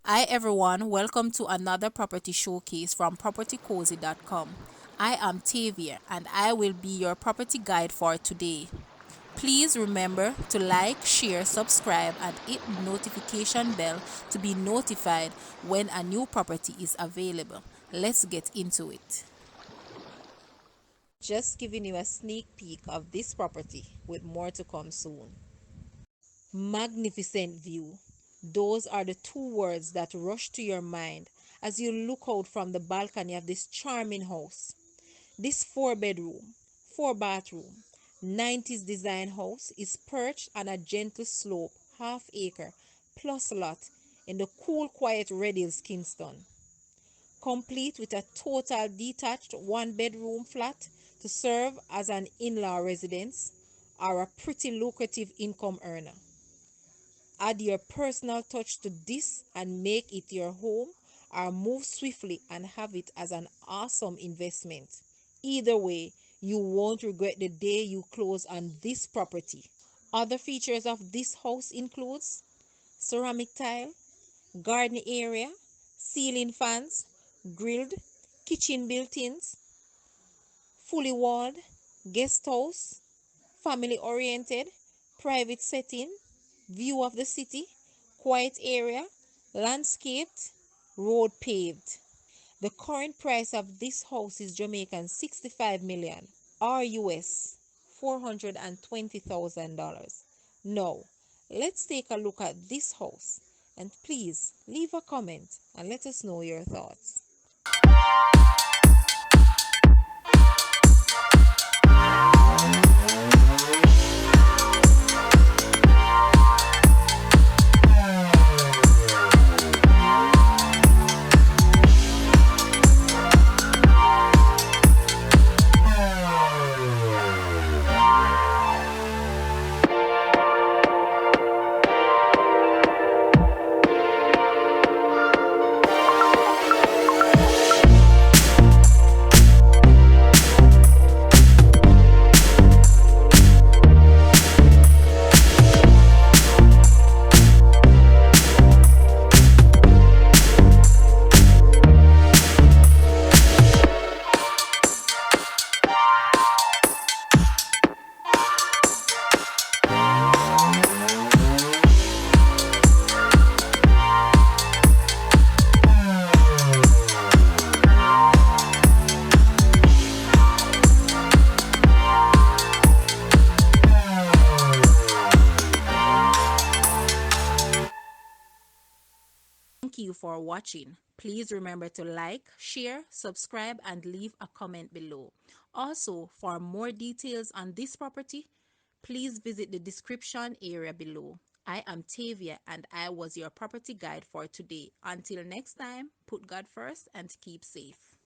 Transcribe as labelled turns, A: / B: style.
A: Hi everyone, welcome to another property showcase from PropertyCozy.com. I am Tavia and I will be your property guide for today. Please remember to like, share, subscribe and hit the notification bell to be notified when a new property is available. Let's get into it. Just giving you a sneak peek of this property with more to come soon. Magnificent view. Those are the two words that rush to your mind as you look out from the balcony of this charming house. This 4 bedroom, 4 bathroom, 90s design house is perched on a gentle slope, half acre plus lot in the cool, quiet Red Hills, Kingston. Complete with a total detached 1 bedroom flat to serve as an in-law residence or a pretty lucrative income earner. Add your personal touch to this and make it your home, or move swiftly and have it as an awesome investment. Either way, you won't regret the day you close on this property. Other features of this house includes ceramic tile, garden area, ceiling fans, grilled, kitchen built-ins, fully walled, guest house, family oriented, private setting, view of the city, quiet area, landscaped, road paved. The current price of this house is Jamaican 65 million or US $420,000. Now, let's take a look at this house and please leave a comment and let us know your thoughts. Thank you for watching. Please remember to like, share, subscribe, and leave a comment below. Also, for more details on this property, please visit the description area below. I am Tavia and I was your property guide for today. Until next time, put God first and keep safe.